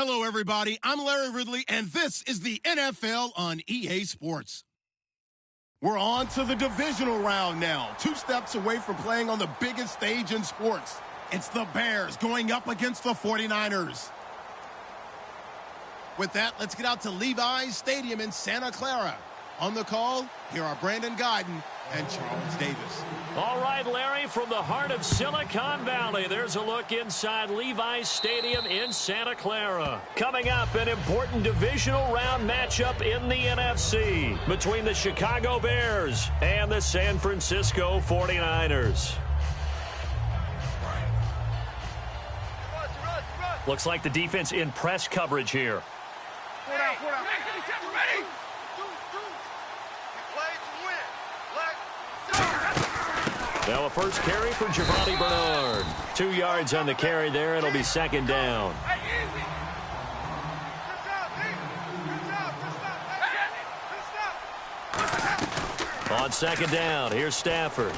Hello, everybody. I'm Larry Ridley, and this is the NFL on EA Sports. We're on to the divisional round now, 2 steps away from playing on the biggest stage in sports. It's the Bears going up against the 49ers. With that, let's get out to Levi's Stadium in Santa Clara. On the call, here are Brandon Guyton and Charles Davis. All right, Larry, from the heart of Silicon Valley, there's a look inside Levi's Stadium in Santa Clara. Coming up, an important divisional round matchup in the NFC between the Chicago Bears and the San Francisco 49ers. Looks like the defense in press coverage here. Now a first carry for Giovani Bernard. 2 yards on the carry there. It'll be second down. On second down, here's Stafford.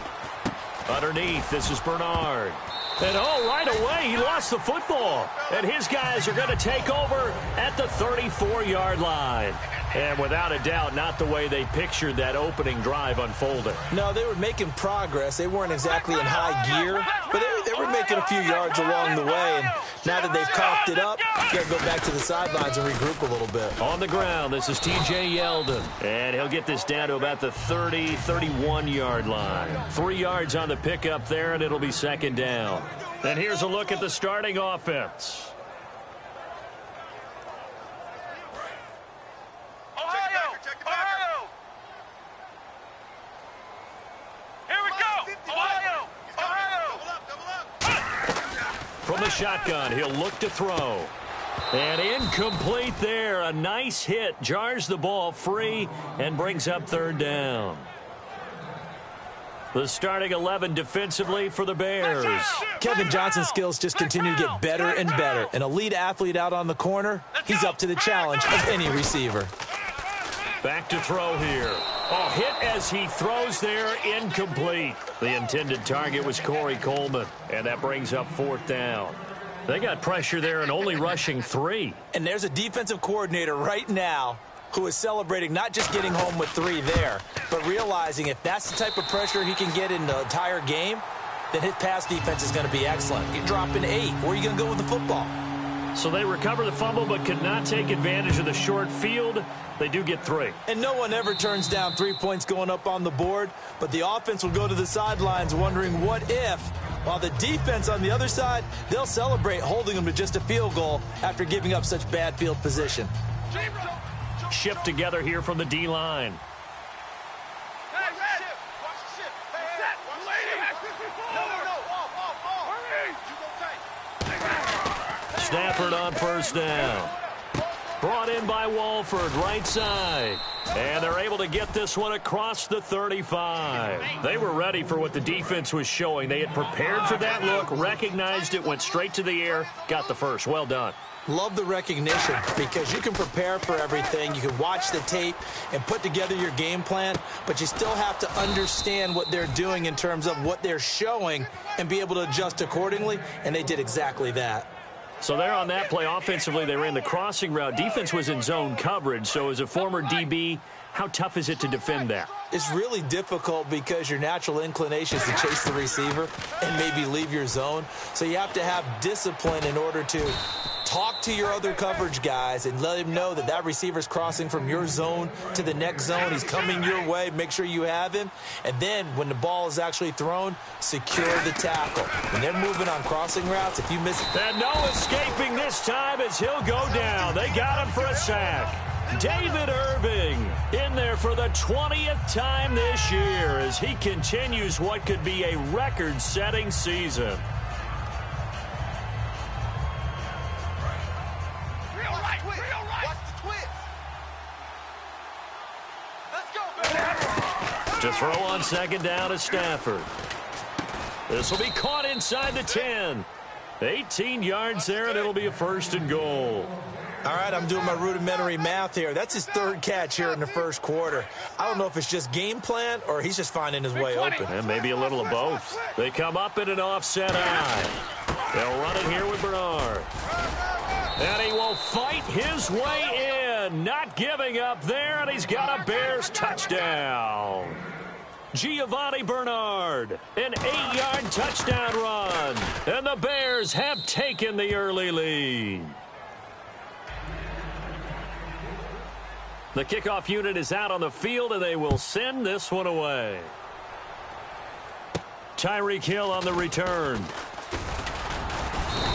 Underneath, this is Bernard. And right away, he lost the football. And his guys are going to take over at the 34-yard line. And without a doubt, not the way they pictured that opening drive unfolding. No, they were making progress. They weren't exactly in high gear, but they were making a few yards along the way. And now that they've coughed it up, you got to go back to the sidelines and regroup a little bit. On the ground, this is T.J. Yeldon. And he'll get this down to about the 31-yard line. 3 yards on the pickup there, and it'll be second down. And here's a look at the starting offense. From the shotgun, he'll look to throw. And incomplete there. A nice hit. Jars the ball free and brings up third down. The starting 11 defensively for the Bears. Kevin Johnson's skills just continue to get better and better. An elite athlete out on the corner. He's up to the challenge of any receiver. Back to throw here. Hit as he throws there, incomplete. The intended target was Corey Coleman, and that brings up fourth down. They got pressure there and only rushing 3. And there's a defensive coordinator right now who is celebrating not just getting home with 3 there, but realizing if that's the type of pressure he can get in the entire game, then his pass defense is going to be excellent. You're dropping 8. Where are you going to go with the football? So they recover the fumble but could not take advantage of the short field. They do get 3. And no one ever turns down 3 points going up on the board, but the offense will go to the sidelines wondering what if, while the defense on the other side, they'll celebrate holding them to just a field goal after giving up such bad field position. Shift together here from the D-line. Stafford on first down. Brought in by Walford, right side. And they're able to get this one across the 35. They were ready for what the defense was showing. They had prepared for that look, recognized it, went straight to the air, got the first. Well done. Love the recognition because you can prepare for everything. You can watch the tape and put together your game plan, but you still have to understand what they're doing in terms of what they're showing and be able to adjust accordingly, and they did exactly that. So there on that play, offensively, they ran the crossing route. Defense was in zone coverage, so as a former DB, how tough is it to defend that? It's really difficult because your natural inclination is to chase the receiver and maybe leave your zone. So you have to have discipline in order to talk to your other coverage guys and let him know that that receiver's crossing from your zone to the next zone. He's coming your way. Make sure you have him. And then when the ball is actually thrown, secure the tackle. When they're moving on crossing routes, if you miss it. And no escaping this time as he'll go down. They got him for a sack. David Irving in there for the 20th time this year as he continues what could be a record-setting season. To throw on second down is Stafford. This will be caught inside the 10. 18 yards there, and it'll be a first and goal. All right, I'm doing my rudimentary math here. That's his 3rd catch here in the first quarter. I don't know if it's just game plan or he's just finding his way open. And maybe a little of both. They come up in an offset eye. They'll run it here with Bernard. And he will fight his way in, not giving up there, and he's got a Bears touchdown. Giovanni Bernard, an 8-yard touchdown run, and the Bears have taken the early lead. The kickoff unit is out on the field, and they will send this one away. Tyreek Hill on the return.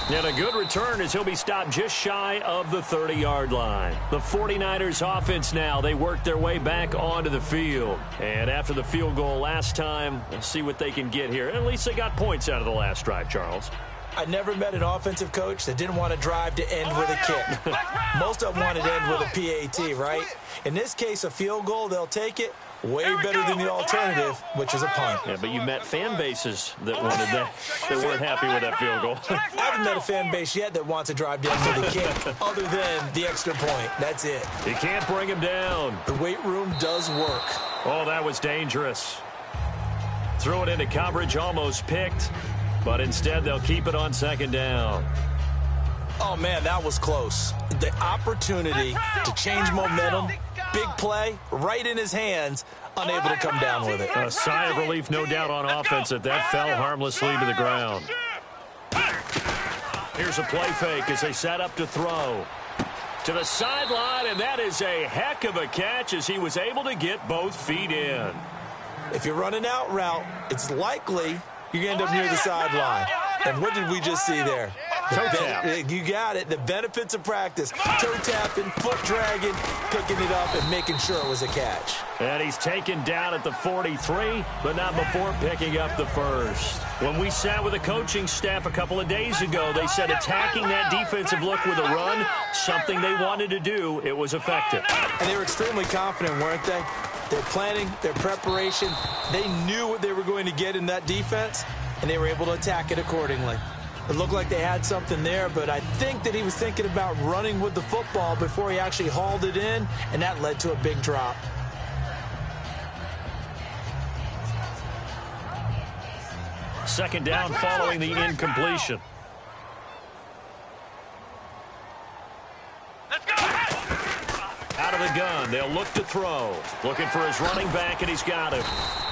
And a good return as he'll be stopped just shy of the 30-yard line. The 49ers offense now, they work their way back onto the field. And after the field goal last time, we'll see what they can get here. At least they got points out of the last drive, Charles. I never met an offensive coach that didn't want to drive to end with a kick. Most of them wanted to end with a PAT, right? In this case, a field goal, they'll take it. Way better than the alternative, which is a punt. Yeah, but you met fan bases that wanted that, that weren't happy with that field goal. I haven't met a fan base yet that wants to drive down with a kick other than the extra point. That's it. You can't bring him down. The weight room does work. Oh, that was dangerous. Threw it into coverage, almost picked, but instead they'll keep it on second down. Oh, man, that was close. The opportunity to change momentum, big play, right in his hands, unable to come down with it. A sigh of relief, no doubt, on offense that fell harmlessly to the ground. Here's a play fake as they set up to throw. To the sideline, and that is a heck of a catch as he was able to get both feet in. If you're running out route, it's likely you're going to end up near the sideline. And what did we just see there? Toe tap. You got it. The benefits of practice. Toe tapping, foot dragging, picking it up, and making sure it was a catch. And he's taken down at the 43, but not before picking up the first. When we sat with the coaching staff a couple of days ago, they said attacking that defensive look with a run, something they wanted to do, it was effective. And they were extremely confident, weren't they? Their planning, their preparation, they knew what they were going to get in that defense, and they were able to attack it accordingly. It looked like they had something there, but I think that he was thinking about running with the football before he actually hauled it in, and that led to a big drop. Second down following the incompletion. Out of the gun, they'll look to throw. Looking for his running back, and he's got him.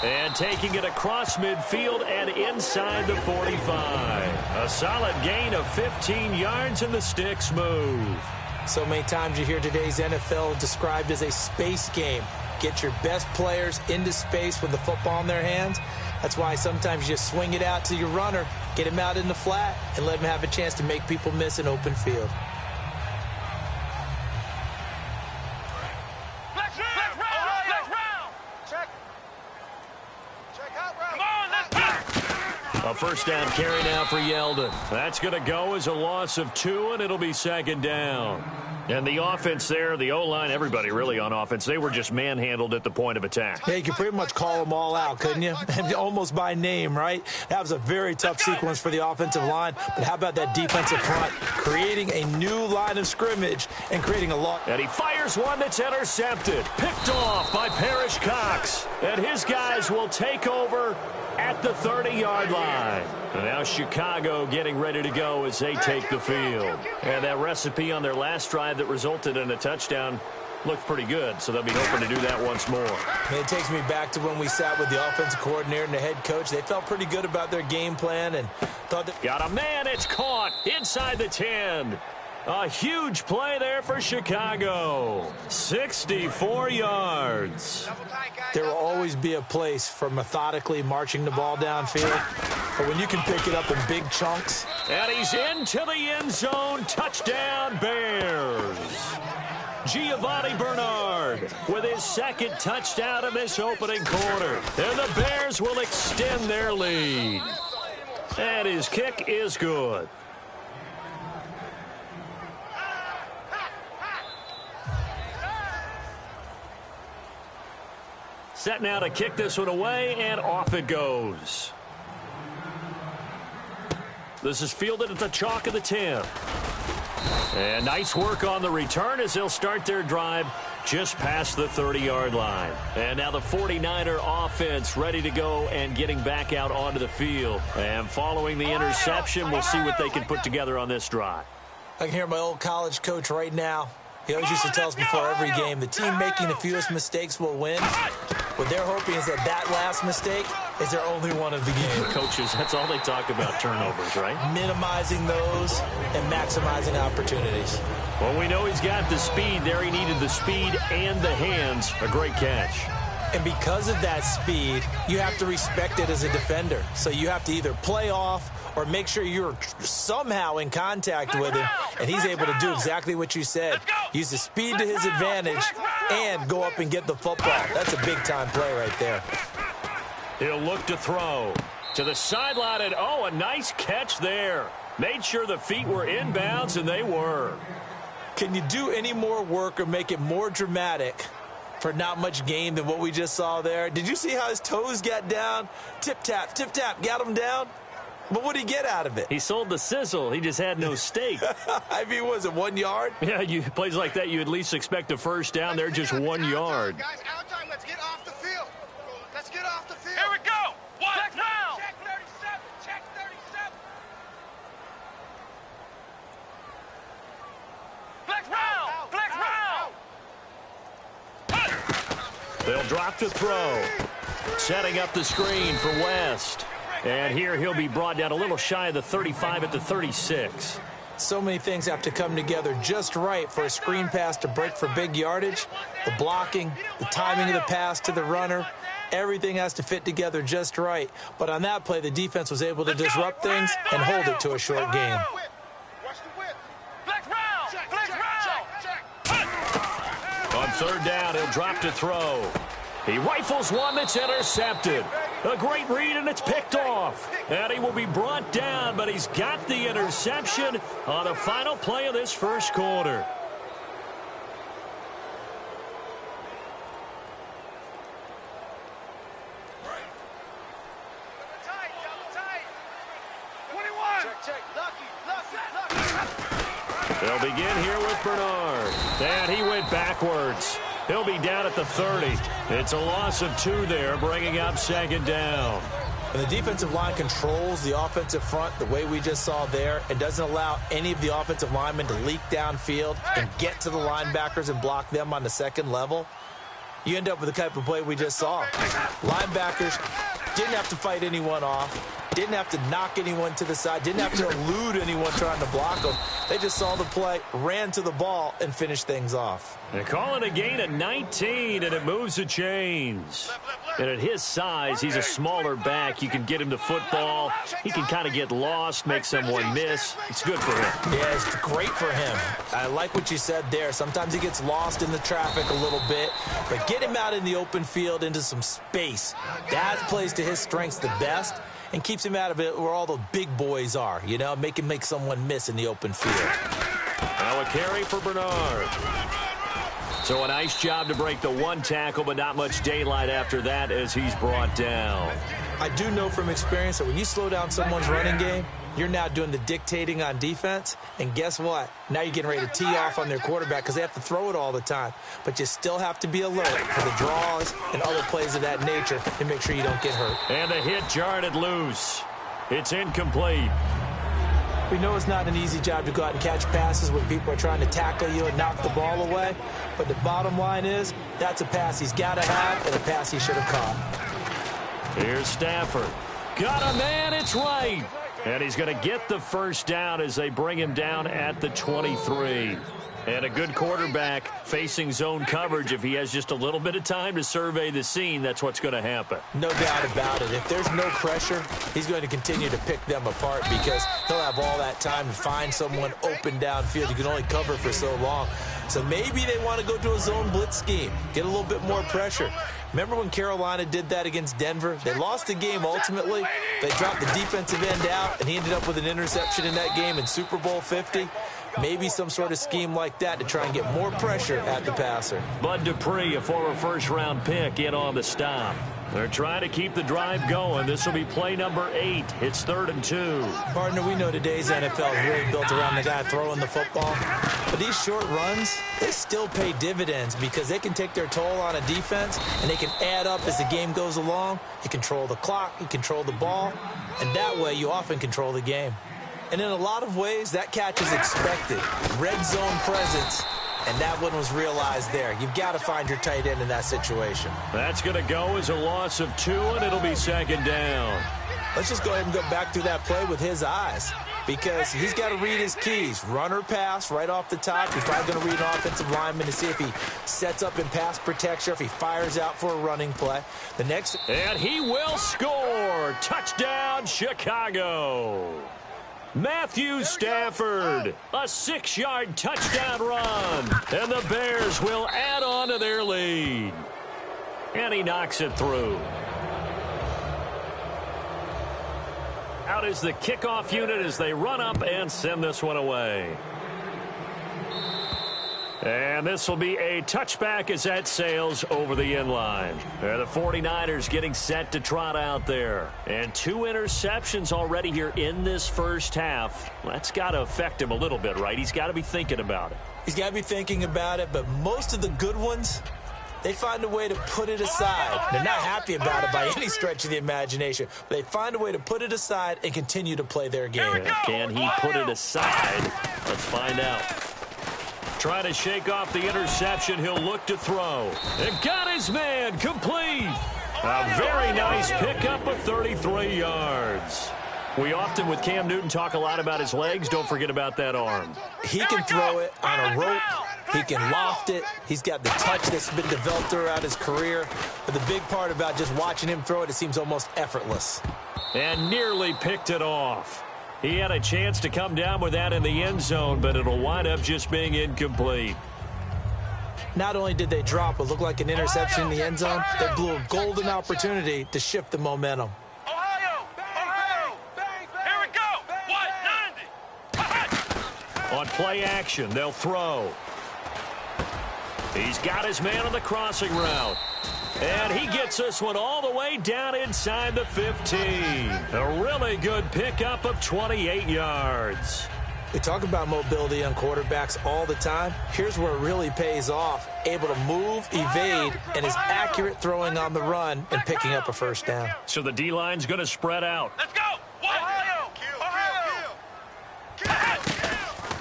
And taking it across midfield and inside the 45. A solid gain of 15 yards, and the sticks move. So many times you hear today's NFL described as a space game. Get your best players into space with the football in their hands. That's why sometimes you just swing it out to your runner, get him out in the flat, and let him have a chance to make people miss an open field. A first down carry now for Yeldon. That's going to go as a loss of 2, and it'll be second down. And the offense there, the O-line, everybody really on offense, they were just manhandled at the point of attack. Yeah, you could pretty much call them all out, couldn't you? Almost by name, right? That was a very tough sequence for the offensive line. But how about that defensive front? Creating a new line of scrimmage and creating a lot. And he fires one that's intercepted. Picked off by Parrish Cox. And his guys will take over at the 30-yard line. And now Chicago getting ready to go as they take the field. And that recipe on their last drive that resulted in a touchdown looked pretty good, so they'll be hoping to do that once more. And it takes me back to when we sat with the offensive coordinator and the head coach. They felt pretty good about their game plan and thought that... Got a man, it's caught inside the 10. A huge play there for Chicago. 64 yards. There will always be a place for methodically marching the ball downfield. But when you can pick it up in big chunks. And he's into the end zone. Touchdown, Bears. Giovanni Bernard with his second touchdown in this opening quarter. And the Bears will extend their lead. And his kick is good. Set now to kick this one away, and off it goes. This is fielded at the chalk of the 10. And nice work on the return as they'll start their drive just past the 30-yard line. And now the 49er offense ready to go and getting back out onto the field. And following the interception, we'll see what they can put together on this drive. I can hear my old college coach right now. He always used to tell us before every game, the team making the fewest mistakes will win. What they're hoping is that last mistake is their only one of the game. Coaches, that's all they talk about, turnovers, right? Minimizing those and maximizing opportunities. Well, we know he's got the speed there. He needed the speed and the hands. A great catch. And because of that speed, you have to respect it as a defender. So you have to either play off or make sure you're somehow in contact with him, and he's able to do exactly what you said. Use the speed to his advantage and go up and get the football. That's a big-time play right there. He'll look to throw to the sideline, and a nice catch there. Made sure the feet were inbounds, and they were. Can you do any more work or make it more dramatic for not much gain than what we just saw there? Did you see how his toes got down? Tip-tap, got him down. But what did he get out of it? He sold the sizzle. He just had no steak. I mean, was it 1 yard? Yeah, plays like that, you at least expect a first down. They're just 1 yard. Guys, out time. Let's get off the field. Let's get off the field. Here we go. One now. Check 37. Check 37. Flex round. They'll drop to throw. Setting up the screen for West. And here he'll be brought down a little shy of the 35 at the 36. So many things have to come together just right for a screen pass to break for big yardage. The blocking, the timing of the pass to the runner, everything has to fit together just right. But on that play, the defense was able to disrupt things and hold it to a short gain. On third down, he'll drop to throw. He rifles one that's intercepted. A great read, and it's picked off. And he will be brought down, but he's got the interception on the final play of this first quarter. They'll begin here with Bernard. And he went backwards. He'll be down at the 30. It's a loss of 2 there, bringing up second down. And the defensive line controls the offensive front the way we just saw there. It doesn't allow any of the offensive linemen to leak downfield and get to the linebackers and block them on the second level. You end up with the type of play we just saw. Linebackers didn't have to fight anyone off. Didn't have to knock anyone to the side. Didn't have to elude anyone trying to block them. They just saw the play, ran to the ball, and finished things off. They're calling a gain of 19, and it moves the chains. And at his size, he's a smaller back. You can get him to football. He can kind of get lost, make someone miss. It's good for him. Yeah, it's great for him. I like what you said there. Sometimes he gets lost in the traffic a little bit, but get him out in the open field into some space. That plays to his strengths the best and keeps him out of it where all the big boys are, you know, make someone miss in the open field. Now a carry for Bernard. So a nice job to break the 1 tackle, but not much daylight after that as he's brought down. I do know from experience that when you slow down someone's running game, you're now doing the dictating on defense. And guess what? Now you're getting ready to tee off on their quarterback because they have to throw it all the time. But you still have to be alert for the draws and other plays of that nature to make sure you don't get hurt. And the hit jarred it loose. It's incomplete. We know it's not an easy job to go out and catch passes when people are trying to tackle you and knock the ball away. But the bottom line is, that's a pass he's got to have and a pass he should have caught. Here's Stafford. Got a man, it's right. And he's going to get the first down as they bring him down at the 23. And a good quarterback facing zone coverage. If he has just a little bit of time to survey the scene, that's what's going to happen. No doubt about it. If there's no pressure, he's going to continue to pick them apart because he'll have all that time to find someone open downfield. You can only cover for so long. So maybe they want to go to a zone blitz scheme, get a little bit more pressure. Remember when Carolina did that against Denver? They lost the game ultimately. They dropped the defensive end out, and he ended up with an interception in that game in Super Bowl 50. Maybe some sort of scheme like that to try and get more pressure at the passer. Bud Dupree, a former first-round pick, in on the stop. They're trying to keep the drive going. This will be play number 8. It's 3rd and 2. Partner, we know today's NFL is really built around the guy throwing the football. But these short runs, they still pay dividends because they can take their toll on a defense, and they can add up as the game goes along. You control the clock, you control the ball, and that way you often control the game. And in a lot of ways, that catch is expected. Red zone presence, and that one was realized there. You've got to find your tight end in that situation. That's going to go as a loss of 2, and it'll be second down. Let's just go ahead and go back through that play with his eyes, because he's got to read his keys. Run or pass right off the top. He's probably going to read an offensive lineman to see if he sets up in pass protection, if he fires out for a running play. The next... And he will score. Touchdown, Chicago. Matthew Stafford, a 6-yard touchdown run. And the Bears will add on to their lead. And he knocks it through. Out is the kickoff unit as they run up and send this one away. And this will be a touchback as that sails over the end line. The 49ers getting set to trot out there. And 2 interceptions already here in this first half. That's got to affect him a little bit, right? He's got to be thinking about it. He's got to be thinking about it, but most of the good ones, they find a way to put it aside. They're not happy about it by any stretch of the imagination, but they find a way to put it aside and continue to play their game. Can he put it aside? Let's find out. Trying to shake off the interception. He'll look to throw. And got his man complete. A very nice pickup of 33 yards. We often, with Cam Newton, talk a lot about his legs. Don't forget about that arm. He can throw it on a rope. He can loft it. He's got the touch that's been developed throughout his career. But the big part about just watching him throw it, it seems almost effortless. And nearly picked it off. He had a chance to come down with that in the end zone, but it'll wind up just being incomplete. Not only did they drop what looked like an interception in the end zone, they blew a golden opportunity to shift the momentum. Ohio! Here we go! 190! On play action, they'll throw. He's got his man on the crossing route. And he gets this one all the way down inside the 15. A really good pickup of 28 yards. We talk about mobility on quarterbacks all the time. Here's where it really pays off. Able to move, evade, and is accurate throwing on the run and picking up a first down. So the D-line's going to spread out. Let's go! Ohio!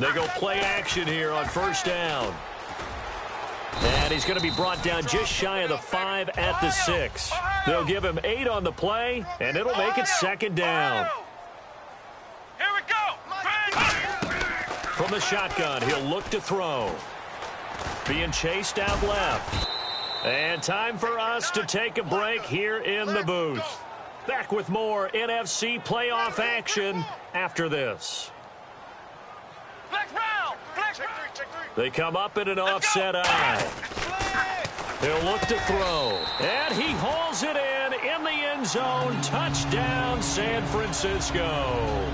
They go play action here on first down. And he's going to be brought down just shy of the 5 at the 6. They'll give him 8 on the play, and it'll make it second down. Here we go! From the shotgun, he'll look to throw. Being chased out left. And time for us to take a break here in the booth. Back with more NFC playoff action after this. They come up in an offset eye. He'll look to throw. And he hauls it in the end zone. Touchdown, San Francisco.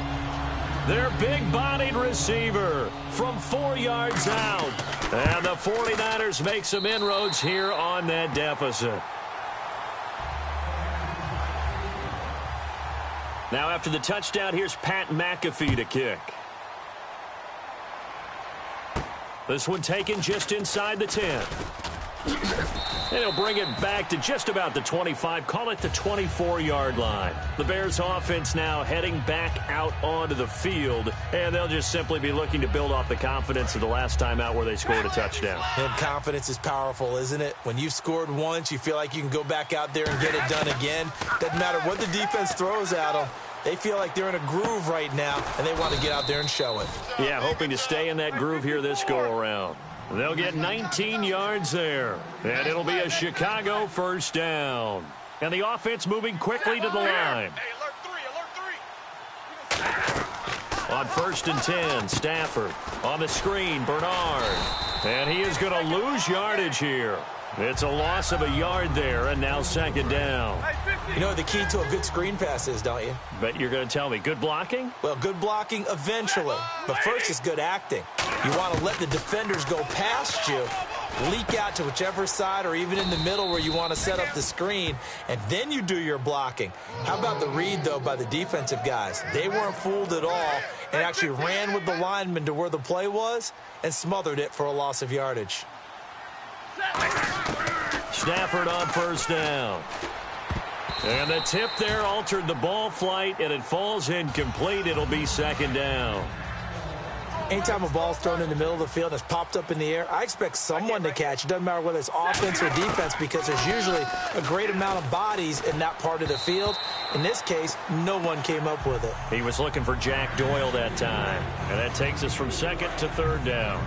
Their big-bodied receiver from 4 yards out. And the 49ers make some inroads here on that deficit. Now after the touchdown, here's Pat McAfee to kick. This one taken just inside the 10. And he'll bring it back to just about the 25, call it the 24-yard line. The Bears offense now heading back out onto the field, and they'll just simply be looking to build off the confidence of the last time out where they scored a touchdown. And confidence is powerful, isn't it? When you've scored once, you feel like you can go back out there and get it done again. Doesn't matter what the defense throws at them. They feel like they're in a groove right now, and they want to get out there and show it. Yeah, hoping to stay in that groove here this go-around. They'll get 19 yards there, and it'll be a Chicago first down. And the offense moving quickly to the line. On 1st and 10, Stafford. On the screen, Bernard. And he is going to lose yardage here. It's a loss of a yard there, and now second down. You know what the key to a good screen pass is, don't you? Bet you're going to tell me. Good blocking? Well, good blocking eventually. But first is good acting. You want to let the defenders go past you, leak out to whichever side or even in the middle where you want to set up the screen, and then you do your blocking. How about the read, though, by the defensive guys? They weren't fooled at all and actually ran with the lineman to where the play was and smothered it for a loss of yardage. Stafford on first down. And the tip there altered the ball flight, and it falls incomplete. It'll be second down. Anytime a ball's thrown in the middle of the field and it's popped up in the air, I expect someone to catch. It doesn't matter whether it's offense or defense because there's usually a great amount of bodies in that part of the field. In this case, no one came up with it. He was looking for Jack Doyle that time. And that takes us from second to third down.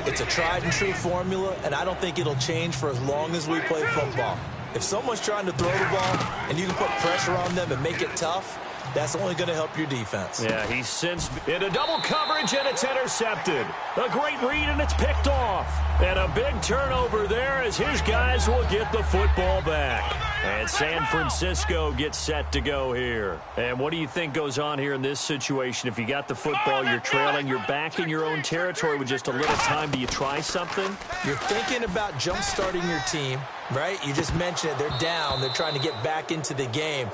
It's a tried and true formula, and I don't think it'll change for as long as we play football. If someone's trying to throw the ball and you can put pressure on them and make it tough, that's only going to help your defense. Yeah, he's since into double coverage, and it's intercepted. A great read, and it's picked off. And a big turnover there as his guys will get the football back. And San Francisco gets set to go here. And what do you think goes on here in this situation? If you got the football, you're trailing, you're back in your own territory with just a little time. Do you try something? You're thinking about jump-starting your team, right? You just mentioned it. They're down. They're trying to get back into the game.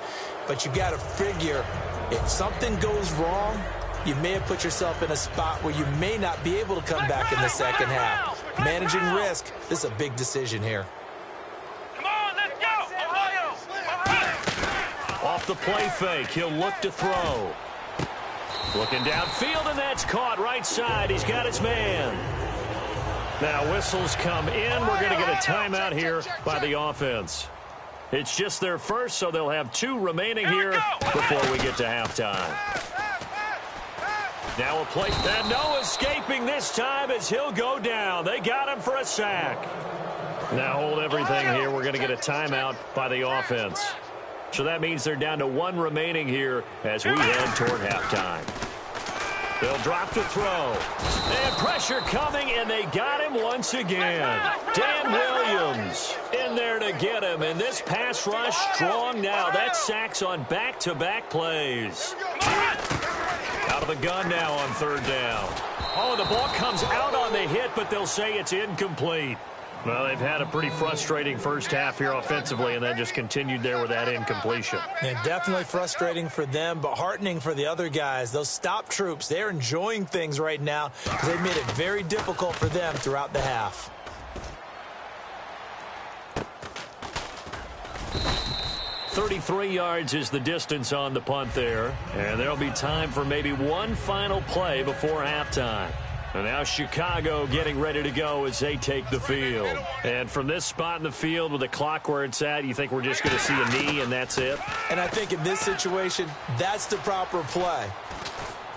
But you got to figure if something goes wrong, you may have put yourself in a spot where you may not be able to come back in the second half. Managing risk, this is a big decision here. Come on, let's go! Ohio! Off the play fake, he'll look to throw. Looking downfield, and that's caught right side. He's got his man. Now whistles come in. We're going to get a timeout here by the offense. It's just their first, so they'll have 2 remaining here before we get to halftime. Now a play, and no escaping this time as he'll go down. They got him for a sack. Now hold everything here. We're going to get a timeout by the offense. So that means they're down to 1 remaining here as we head toward halftime. They'll drop to throw. And pressure coming, and they got him once again. Dan Williams in there to get him. And this pass rush strong now. That's sacks on back-to-back plays. Out of the gun now on third down. Oh, the ball comes out on the hit, but they'll say it's incomplete. Well, they've had a pretty frustrating first half here offensively, and then just continued there with that incompletion. Yeah, definitely frustrating for them, but heartening for the other guys. Those stop troops, they're enjoying things right now because they've made it very difficult for them throughout the half. .33 yards is the distance on the punt there, and there'll be time for maybe one final play before halftime. And now Chicago getting ready to go as they take the field. And from this spot in the field with the clock where it's at, you think we're just going to see a knee and that's it? And I think in this situation, that's the proper play.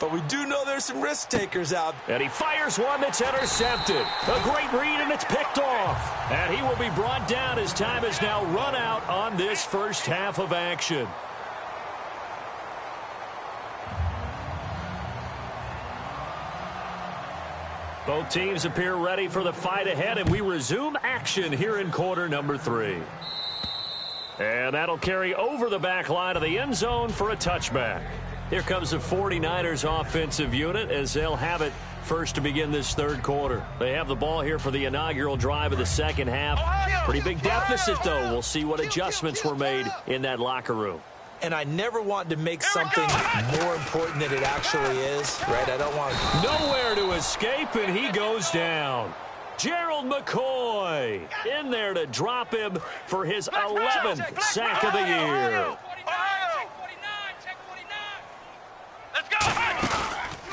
But we do know there's some risk takers out. And he fires one that's intercepted. A great read, and it's picked off. And he will be brought down as time is now run out on this first half of action. Both teams appear ready for the fight ahead, and we resume action here in quarter number 3. And that'll carry over the back line of the end zone for a touchback. Here comes the 49ers offensive unit as they'll have it first to begin this third quarter. They have the ball here for the inaugural drive of the second half. Pretty big deficit, though. We'll see what adjustments were made in that locker room. And I never want to make something more important than it actually is, right? I don't want nowhere to escape, and he goes down. Gerald McCoy in there to drop him for his 11th sack of the year. Let's go!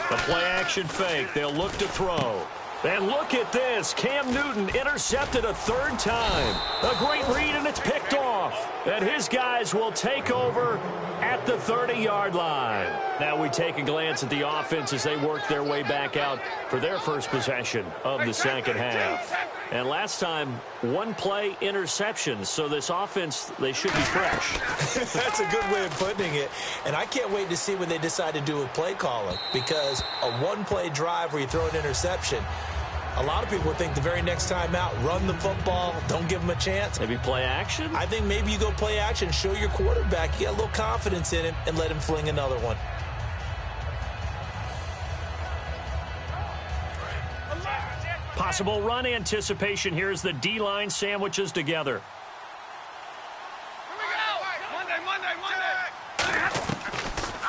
The play-action fake. They'll look to throw. And look at this. Cam Newton intercepted a third time. A great read, and it's picked off. And his guys will take over at the 30-yard line. Now we take a glance at the offense as they work their way back out for their first possession of the second half. And last time, 1 play interception. So this offense, they should be fresh. That's a good way of putting it. And I can't wait to see when they decide to do with play calling, because a 1-play drive where you throw an interception, a lot of people think the very next time out, run the football, don't give them a chance. Maybe play action? I think maybe you go play action, show your quarterback you got a little confidence in him, and let him fling another one. Possible run anticipation here as the D-line sandwiches together.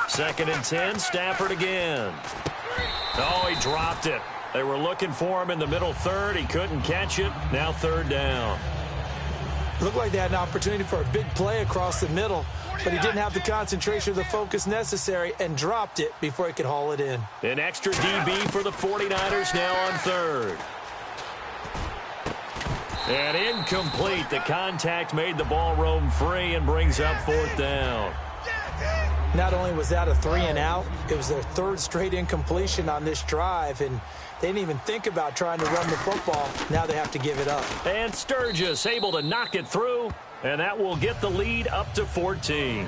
Second and 10, Stafford again. Oh, he dropped it. They were looking for him in the middle third. He couldn't catch it. Now third down. Looked like they had an opportunity for a big play across the middle. but he didn't have the concentration or the focus necessary and dropped it before he could haul it in. An extra DB for the 49ers now on third. And incomplete. The contact made the ball roam free and brings up fourth down. Not only was that a 3-and-out, it was their third straight incompletion on this drive, and they didn't even think about trying to run the football. Now they have to give it up. And Sturgis able to knock it through, and that will get the lead up to 14.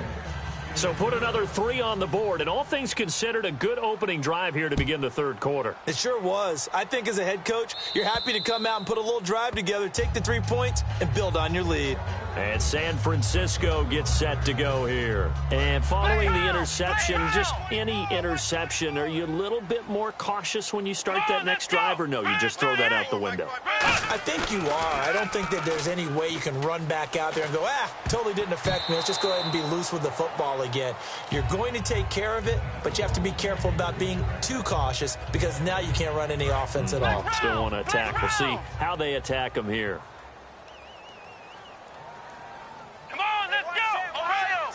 So put another 3 on the board, and all things considered, a good opening drive here to begin the third quarter. It sure was. I think as a head coach, you're happy to come out and put a little drive together, take the 3 points, and build on your lead. And San Francisco gets set to go here. And following the interception, just any interception, are you a little bit more cautious when you start that next drive, or no, you just throw that out the window? I think you are. I don't think that there's any way you can run back out there and go, totally didn't affect me. Let's just go ahead and be loose with the football again. You're going to take care of it, but you have to be careful about being too cautious because now you can't run any offense at all. Still want to attack. We'll see how they attack them here. Come on, let's go! Ohio!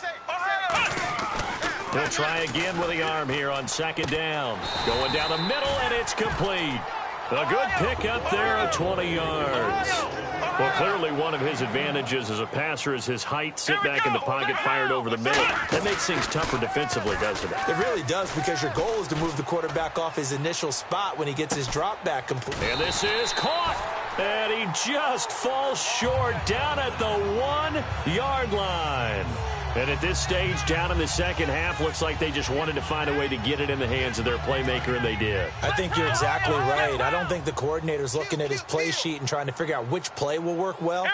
He'll try again with the arm here on second down. Going down the middle, and it's complete. A good pickup there of 20 yards. Well, clearly one of his advantages as a passer is his height. Sit back in the pocket, fired over the middle. That makes things tougher defensively, doesn't it? It really does, because your goal is to move the quarterback off his initial spot when he gets his drop back complete. And this is caught. And he just falls short down at the 1-yard line. And at this stage, down in the second half, looks like they just wanted to find a way to get it in the hands of their playmaker, and they did. I think you're exactly right. I don't think the coordinator's looking at his play sheet and trying to figure out which play will work well.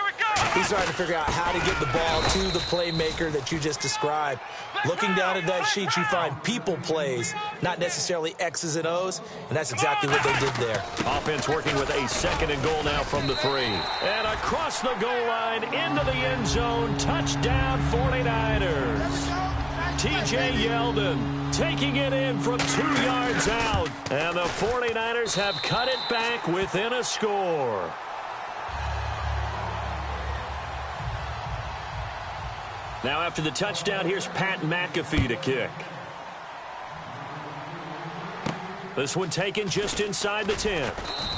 He's trying to figure out how to get the ball to the playmaker that you just described. Looking down at that sheet, you find people plays, not necessarily X's and O's, and that's exactly what they did there. Offense working with a second and goal now from the 3. And across the goal line, into the end zone, touchdown 49ers. T.J. Yeldon taking it in from 2 yards out. And the 49ers have cut it back within a score. Now after the touchdown, here's Pat McAfee to kick. This one taken just inside the 10.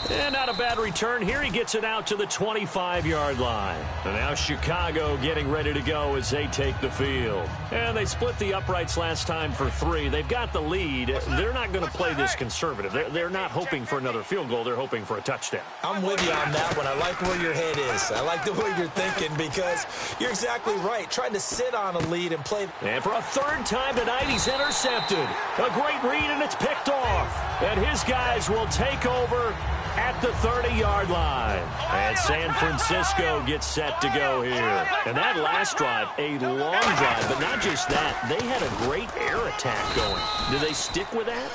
And not a bad return here. He gets it out to the 25-yard line. And now Chicago getting ready to go as they take the field. And they split the uprights last time for 3. They've got the lead. They're not going to play this conservative. They're not hoping for another field goal. They're hoping for a touchdown. I'm with you on that one. I like where your head is. I like the way you're thinking, because you're exactly right. Trying to sit on a lead and play. And for a third time tonight, he's intercepted. A great read, and it's picked off. And his guys will take over at the 30-yard line. And San Francisco gets set to go here. And that last drive, a long drive, but not just that. They had a great air attack going. Do they stick with that?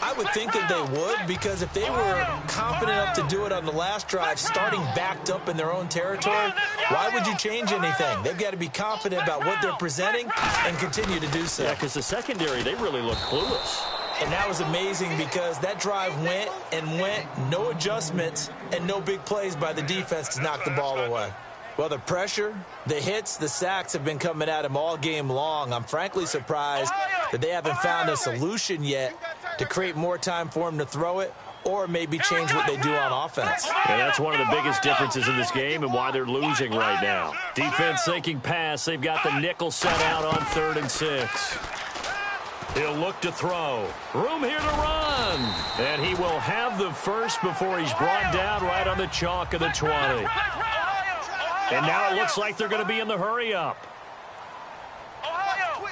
I would think that they would, because if they were confident enough to do it on the last drive, starting backed up in their own territory, why would you change anything? They've got to be confident about what they're presenting and continue to do so. Yeah, because the secondary, they really look clueless. And that was amazing, because that drive went and went, no adjustments, and no big plays by the defense to knock the ball away. Well, the pressure, the hits, the sacks have been coming at him all game long. I'm frankly surprised that they haven't found a solution yet to create more time for him to throw it, or maybe change what they do on offense. And that's one of the biggest differences in this game and why they're losing right now. Defense thinking pass. They've got the nickel set out on 3rd and 6. He'll look to throw. Room here to run. And he will have the first before he's brought down right on the chalk of the 20. And now it looks like they're going to be in the hurry-up. Ohio!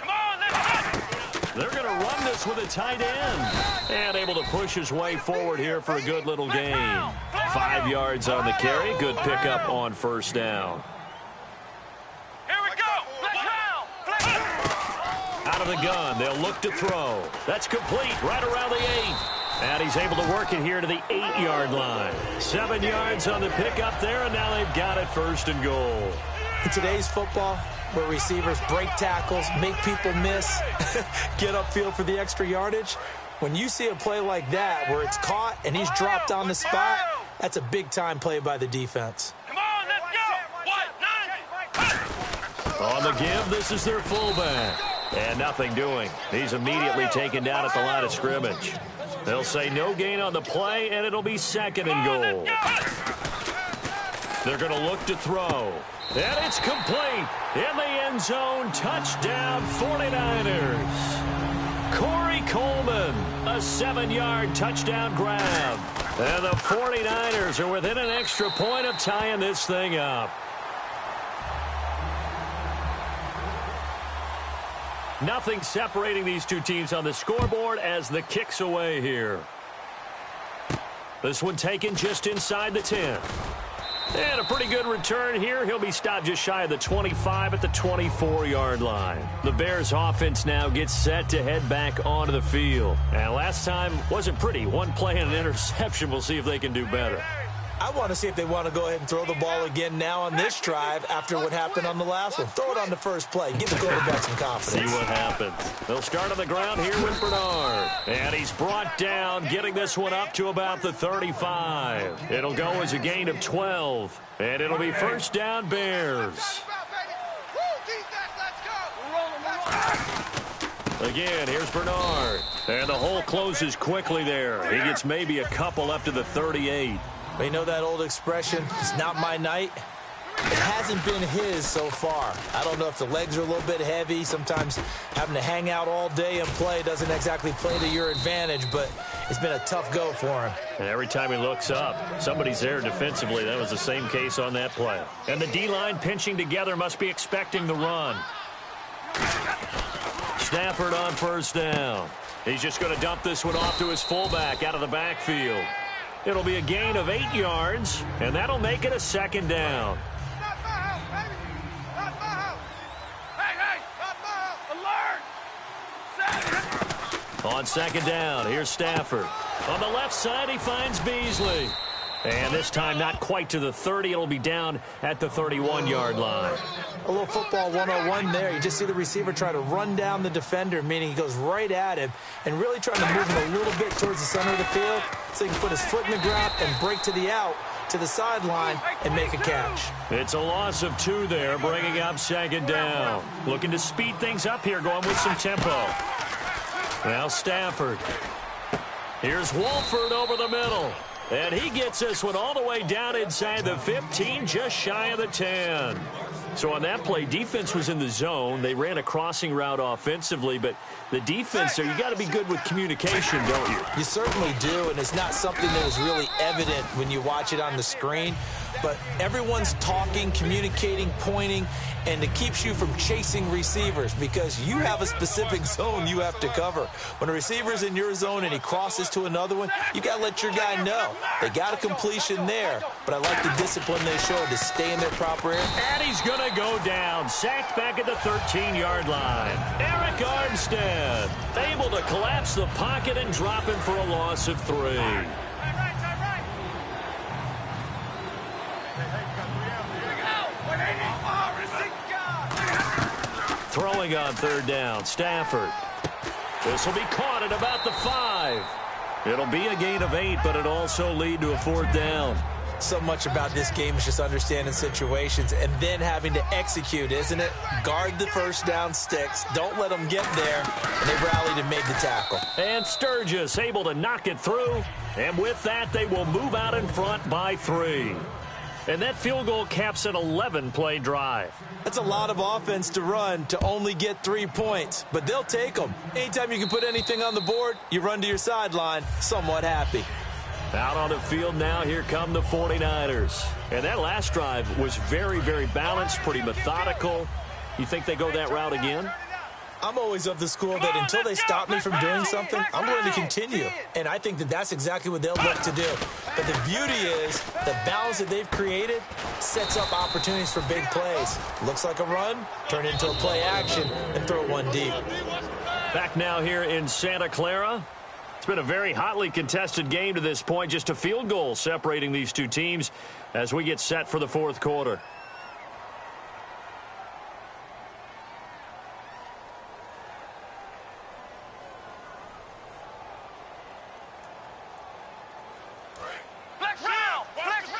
Come on, let's go! They're going to run this with a tight end. And able to push his way forward here for a good little gain. 5 yards on the carry. Good pickup on first down. Here we go! Out of the gun, they'll look to throw. That's complete right around the 8. And he's able to work it here to the 8-yard line. 7 yards on the pickup there, and now they've got it 1st and goal. In today's football, where receivers break tackles, make people miss, get upfield for the extra yardage, when you see a play like that where it's caught and he's dropped on the spot, that's a big-time play by the defense. Come on, let's go! 1, 9! On the give, this is their fullback. And nothing doing. He's immediately taken down at the line of scrimmage. They'll say no gain on the play, and it'll be 2nd and goal. They're going to look to throw. And it's complete. In the end zone, touchdown 49ers. Corey Coleman, a 7-yard touchdown grab. And the 49ers are within an extra point of tying this thing up. Nothing separating these two teams on the scoreboard as the kick's away here. This one taken just inside the 10. And a pretty good return here. He'll be stopped just shy of the 25 at the 24-yard line. The Bears offense now gets set to head back onto the field. And last time wasn't pretty. One play and an interception. We'll see if they can do better. I want to see if they want to go ahead and throw the ball again now on this drive after what happened on the last one. Throw it on the first play. Give the quarterback some confidence. See what happens. They'll start on the ground here with Bernard. And he's brought down, getting this one up to about the 35. It'll go as a gain of 12. And it'll be first down Bears. Again, here's Bernard. And the hole closes quickly there. He gets maybe a couple up to the 38. You know that old expression, it's not my night? It hasn't been his so far. I don't know if the legs are a little bit heavy. Sometimes having to hang out all day and play doesn't exactly play to your advantage, but it's been a tough go for him. And every time he looks up, somebody's there defensively. That was the same case on that play. And the D-line pinching together must be expecting the run. Stafford on first down. He's just going to dump this one off to his fullback out of the backfield. It'll be a gain of 8 yards, and that'll make it a 2nd down. On 2nd down, here's Stafford. On the left side, he finds Beasley. And this time, not quite to the 30. It'll be down at the 31-yard line. A little football 101 there. You just see the receiver try to run down the defender, meaning he goes right at him and really trying to move him a little bit towards the center of the field so he can put his foot in the ground and break to the out, to the sideline, and make a catch. It's a loss of 2 there, bringing up 2nd down. Looking to speed things up here, going with some tempo. Now Stafford. Here's Wolford over the middle. And he gets this one all the way down inside the 15, just shy of the 10. So on that play, defense was in the zone. They ran a crossing route offensively, but the defense there, you got to be good with communication, don't you? You certainly do, and it's not something that is really evident when you watch it on the screen. But everyone's talking, communicating, pointing, and it keeps you from chasing receivers because you have a specific zone you have to cover. When a receiver's in your zone and he crosses to another one, you got to let your guy know. They got a completion there, but I like the discipline they showed to stay in their proper area. And he's going to go down, sacked back at the 13-yard line. Eric Armstead able to collapse the pocket and drop him for a loss of 3. Throwing on 3rd down, Stafford. This will be caught at about the 5. It'll be a gain of 8, but it'll also lead to a 4th down. So much about this game is just understanding situations and then having to execute, isn't it? Guard the first down sticks. Don't let them get there. And they rallied and made the tackle. And Sturgis able to knock it through. And with that, they will move out in front by 3. And that field goal caps an 11-play drive. That's a lot of offense to run to only get 3 points, but they'll take them. Anytime you can put anything on the board, you run to your sideline, somewhat happy. Out on the field now, here come the 49ers. And that last drive was very, very balanced, pretty methodical. You think they go that route again? I'm always of the school that until they stop me from doing something, I'm going to continue. And I think that that's exactly what they'll look to do. But the beauty is the balance that they've created sets up opportunities for big plays. Looks like a run, turn into a play action, and throw one deep. Back now here in Santa Clara. It's been a very hotly contested game to this point. Just a field goal separating these two teams as we get set for the 4th quarter.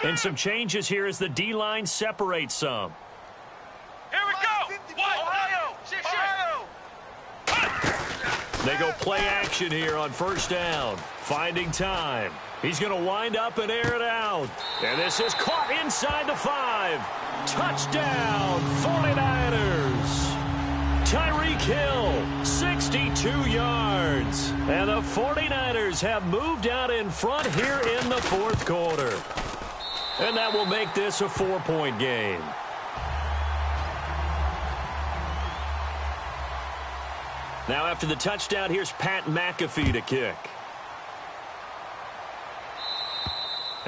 And some changes here as the D-line separates some. Here we go. They go play action here on first down. Finding time. He's going to wind up and air it out. And this is caught inside the 5. Touchdown, 49ers. Tyreek Hill, 62 yards. And the 49ers have moved out in front here in the fourth quarter. And that will make this a 4-point game. Now after the touchdown, here's Pat McAfee to kick.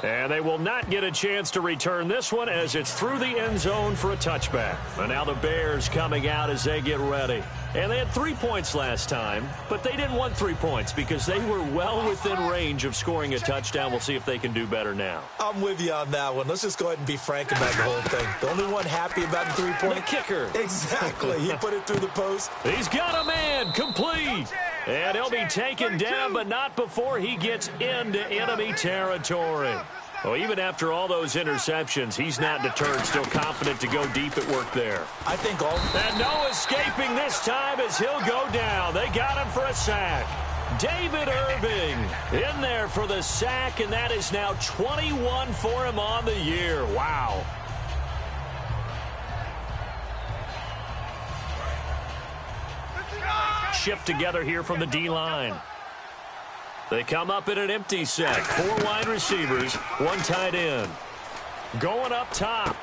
And they will not get a chance to return this one as it's through the end zone for a touchback. And now the Bears coming out as they get ready. And they had 3 points last time, but they didn't want 3 points because they were well within range of scoring a touchdown. We'll see if they can do better now. I'm with you on that one. Let's just go ahead and be frank about the whole thing. The only one happy about the 3-point. The kicker. Exactly. He put it through the post. He's got a man complete. And he'll be taken down, but not before he gets into enemy territory. Well, even after all those interceptions, he's not deterred, still confident to go deep at work there. I think all... And no escaping this time as he'll go down. They got him for a sack. David Irving in there for the sack, and that is now 21 for him on the year. Wow. Shift together here from the D-line. They come up in an empty set. 4 wide receivers, 1 tight end. Going up top.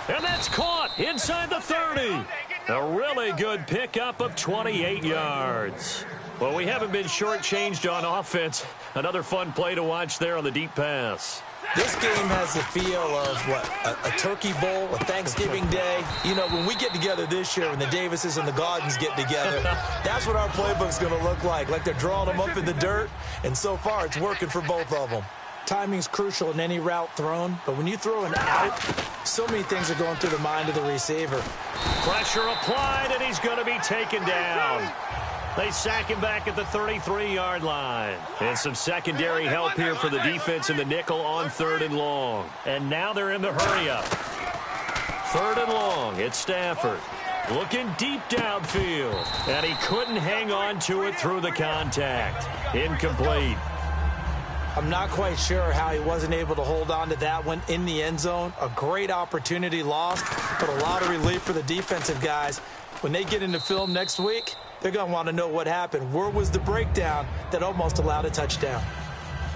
And that's caught inside the 30. A really good pickup of 28 yards. Well, we haven't been shortchanged on offense. Another fun play to watch there on the deep pass. This game has the feel of, a turkey bowl, a Thanksgiving day. You know, when we get together this year, when the Davises and the Gaudens get together, that's what our playbook's going to look like. Like they're drawing them up in the dirt, and so far it's working for both of them. Timing's crucial in any route thrown, but when you throw an out, so many things are going through the mind of the receiver. Pressure applied, and he's going to be taken down. They sack him back at the 33-yard line. And some secondary help here for the defense in the nickel on 3rd and long. And now they're in the hurry-up. 3rd and long. It's Stafford. Looking deep downfield. And he couldn't hang on to it through the contact. Incomplete. I'm not quite sure how he wasn't able to hold on to that one in the end zone. A great opportunity lost, but a lot of relief for the defensive guys. When they get into film next week, they're going to want to know what happened. Where was the breakdown that almost allowed a touchdown?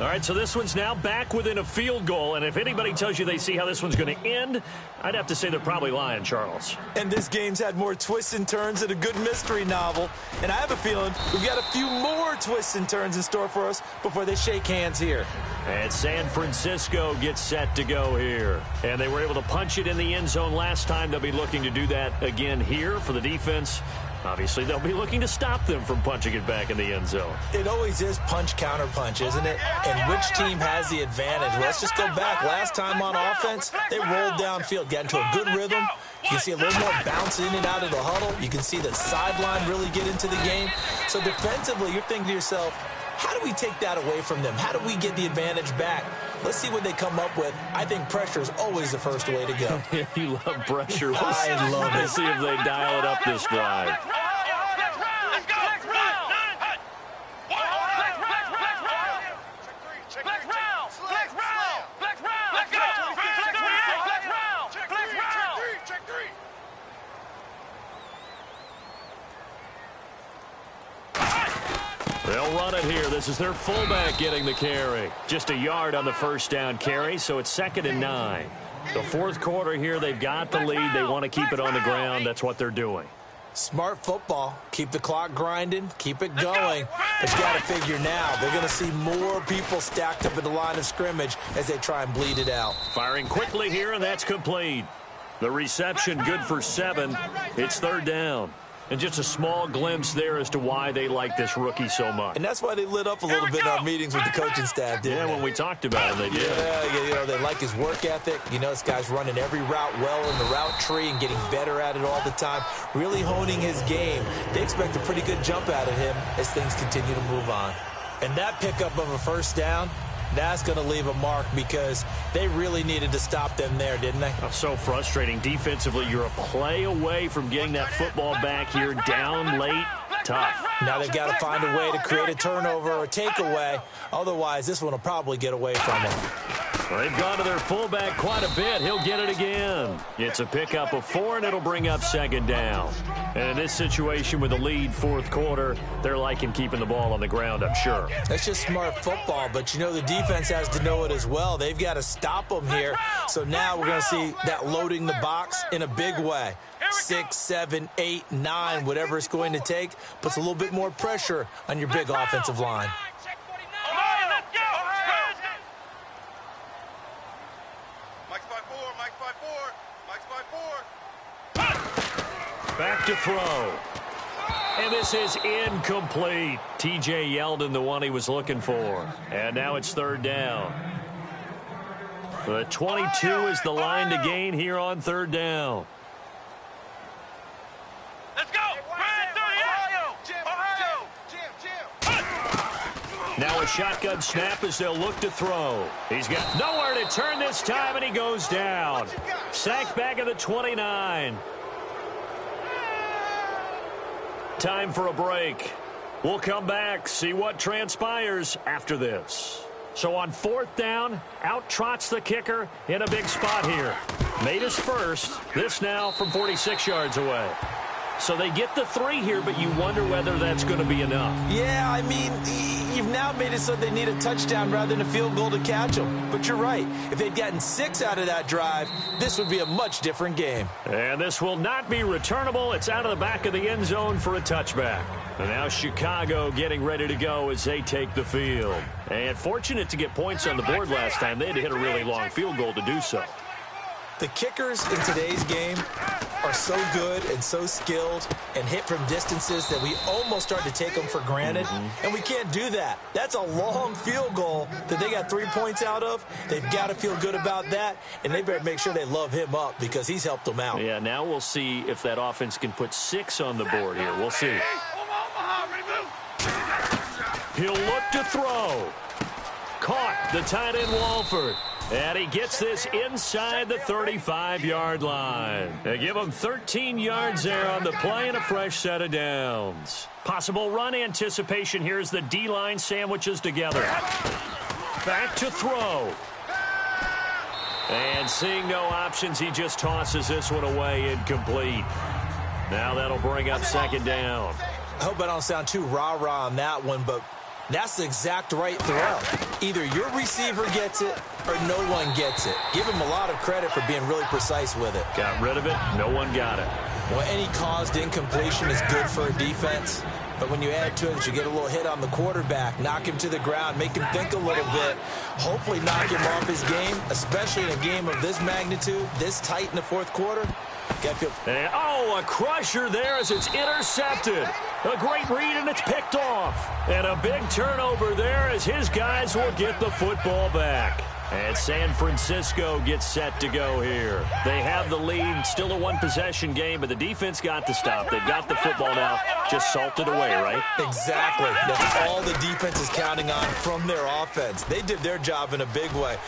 All right, so this one's now back within a field goal, and if anybody tells you they see how this one's going to end, I'd have to say they're probably lying, Charles. And this game's had more twists and turns than a good mystery novel, and I have a feeling we've got a few more twists and turns in store for us before they shake hands here. And San Francisco gets set to go here. And they were able to punch it in the end zone last time. They'll be looking to do that again here for the defense. Obviously, they'll be looking to stop them from punching it back in the end zone. It always is punch-counter-punch, isn't it? And which team has the advantage? Let's just go back. Last time on offense, they rolled downfield, got into a good rhythm. You can see a little more bounce in and out of the huddle. You can see the sideline really get into the game. So defensively, you're thinking to yourself, how do we take that away from them? How do we get the advantage back? Let's see what they come up with. I think pressure is always the first way to go. You love pressure. I love it. Let's see if they dial it up this drive. They'll run it here. This is their fullback getting the carry. Just a yard on the first down carry, so it's 2nd and 9. The fourth quarter here, they've got the lead. They want to keep it on the ground. That's what they're doing. Smart football. Keep the clock grinding. Keep it going. But you got to figure now, they're going to see more people stacked up at the line of scrimmage as they try and bleed it out. Firing quickly here, and that's complete. The reception good for 7. It's 3rd down. And just a small glimpse there as to why they like this rookie so much. And that's why they lit up a little bit in our meetings with the coaching staff, didn't they? When we talked about him, they did. Yeah, you know, they like his work ethic. You know, this guy's running every route well in the route tree and getting better at it all the time, really honing his game. They expect a pretty good jump out of him as things continue to move on. And that pickup of a first down, that's going to leave a mark because they really needed to stop them there, didn't they? Oh, so frustrating. Defensively, you're a play away from getting that football back here down late. Tough. Now they've got to find a way to create a turnover or takeaway. Otherwise, this one will probably get away from them. Well, they've gone to their fullback quite a bit. He'll get it again. It's a pickup of 4, and it'll bring up second down. And in this situation with the lead fourth quarter, they're liking keeping the ball on the ground, I'm sure. That's just smart football, but you know the defense has to know it as well. They've got to stop them here. So now we're going to see that loading the box in a big way. 6, 7, 8, 9, whatever it's going to take, puts a little bit more pressure on your big offensive line. Back to throw. And this is incomplete. T.J. Yeldon, the one he was looking for. And now it's third down. The 22 is the line to gain here on third down. Let's go! Now a shotgun snap as they'll look to throw. He's got nowhere to turn this time, and he goes down. Sacked back at the 29. Time for a break. We'll come back, see what transpires after this. So on fourth down, out trots the kicker in a big spot here. Made his first. This now from 46 yards away. So they get the 3 here, but you wonder whether that's going to be enough. Yeah, I mean, you've now made it so they need a touchdown rather than a field goal to catch them. But you're right. If they'd gotten 6 out of that drive, this would be a much different game. And this will not be returnable. It's out of the back of the end zone for a touchback. And now Chicago getting ready to go as they take the field. And fortunate to get points on the board last time. They had to hit a really long field goal to do so. The kickers in today's game are so good and so skilled and hit from distances that we almost start to take them for granted, and we can't do that. That's a long field goal that they got 3 points out of. They've got to feel good about that, and they better make sure they love him up because he's helped them out. Yeah, now we'll see if that offense can put 6 on the board here. We'll see. He'll look to throw. Caught the tight end Walford. And he gets this inside the 35-yard line. They give him 13 yards there on the play and a fresh set of downs. Possible run anticipation here as the D-line sandwiches together. Back to throw. And seeing no options, he just tosses this one away incomplete. Now that'll bring up second down. I hope I don't sound too rah-rah on that one, but that's the exact right throw. Either your receiver gets it or no one gets it. Give him a lot of credit for being really precise with it. Got rid of it. No one got it. Well, any caused incompletion is good for a defense. But when you add to it that you get a little hit on the quarterback, knock him to the ground, make him think a little bit, hopefully knock him off his game, especially in a game of this magnitude, this tight in the fourth quarter. And, a crusher there as it's intercepted. A great read, and it's picked off. And a big turnover there as his guys will get the football back. And San Francisco gets set to go here. They have the lead, still a one-possession game, but the defense got to stop. They've got the football now, just salted away, right? Exactly. That's all the defense is counting on from their offense. They did their job in a big way.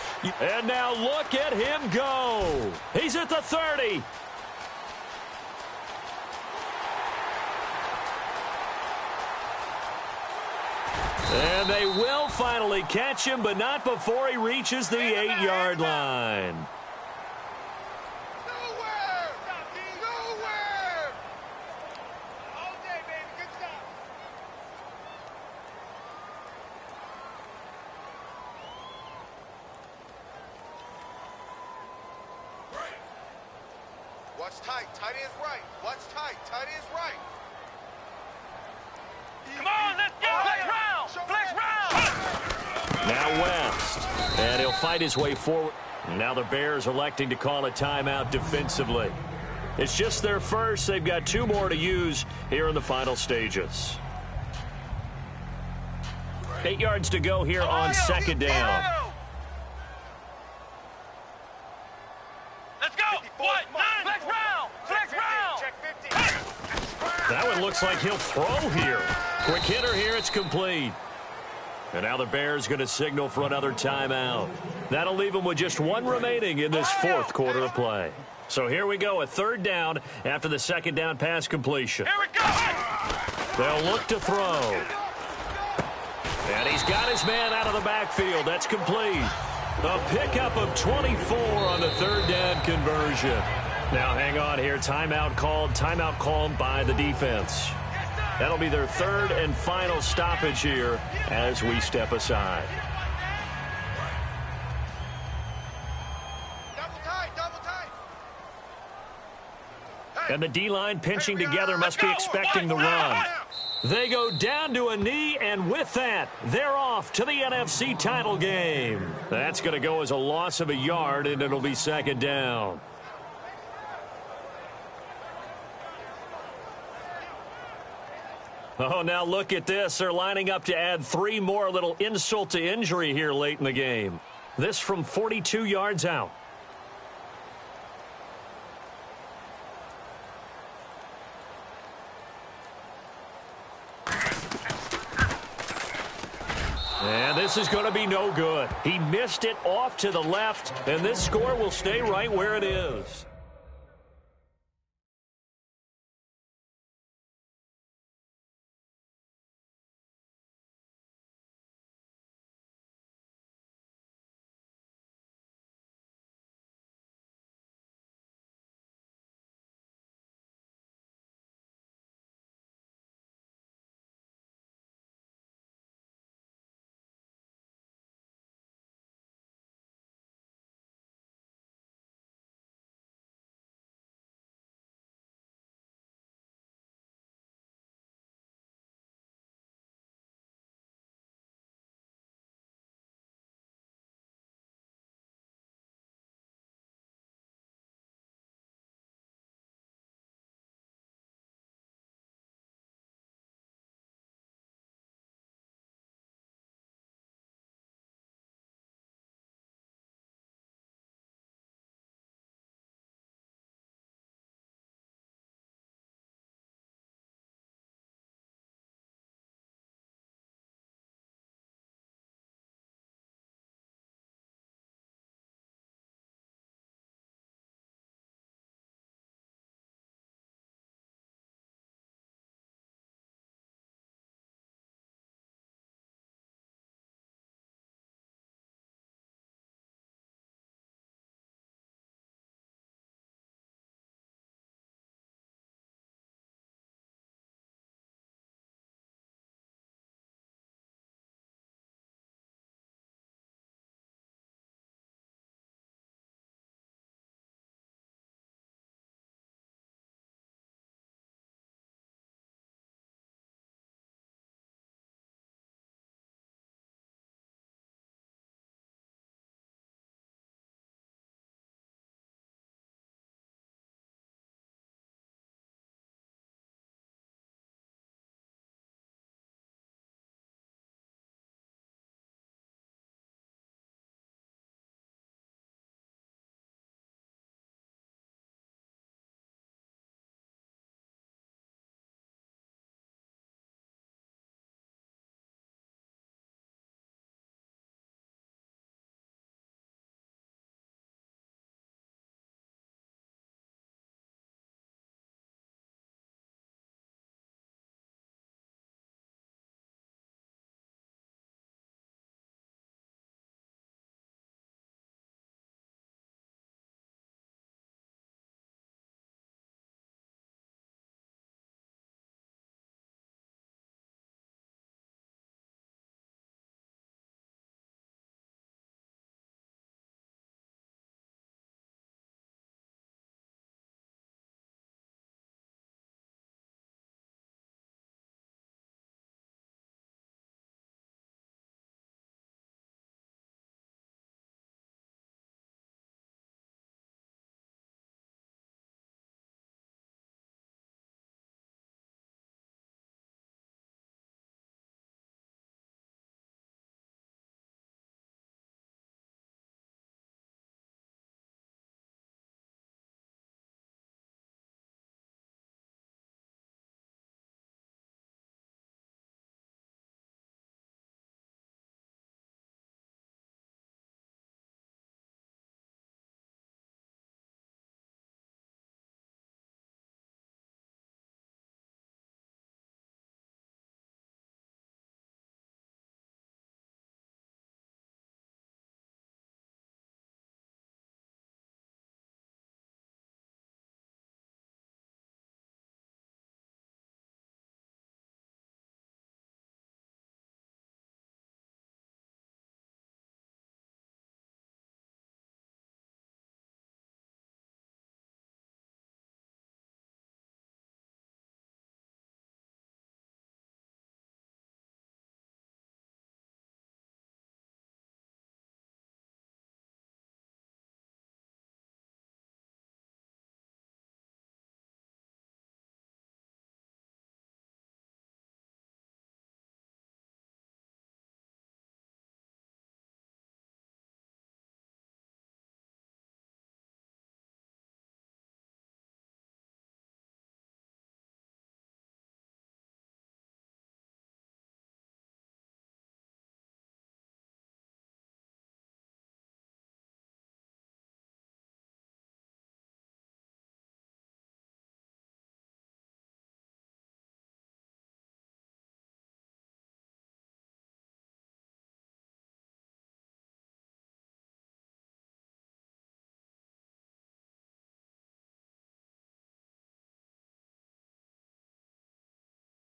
And now look at him go. He's at the 30. And they will finally catch him, but not before he reaches the 8-yard line. Nowhere! Nowhere! All day, baby. Good stuff. Watch tight. Tight is right. Watch tight. Tight is right. Come on, let's go! Flex round! Flex round! Now West. And he'll fight his way forward. Now the Bears electing to call a timeout defensively. It's just their first. They've got 2 more to use here in the final stages. 8 yards to go here on second down. Let's go! What? Flex round! Flex round! Check 50. That one looks like he'll throw here. Quick hitter here. It's complete. And now the Bears going to signal for another timeout. That'll leave them with just 1 remaining in this fourth quarter of play. So here we go, a third down after the second down pass completion. Here we go! They'll look to throw. And he's got his man out of the backfield. That's complete. A pickup of 24 on the third down conversion. Now, hang on here. Timeout called by the defense. That'll be their third and final stoppage here as we step aside. Double tight. And the D-line pinching together must be expecting the run. They go down to a knee, and with that, they're off to the NFC title game. That's going to go as a loss of a yard, and it'll be second down. Oh, now look at this. They're lining up to add 3 more, a little insult to injury here late in the game. This from 42 yards out. And this is going to be no good. He missed it off to the left, and this score will stay right where it is.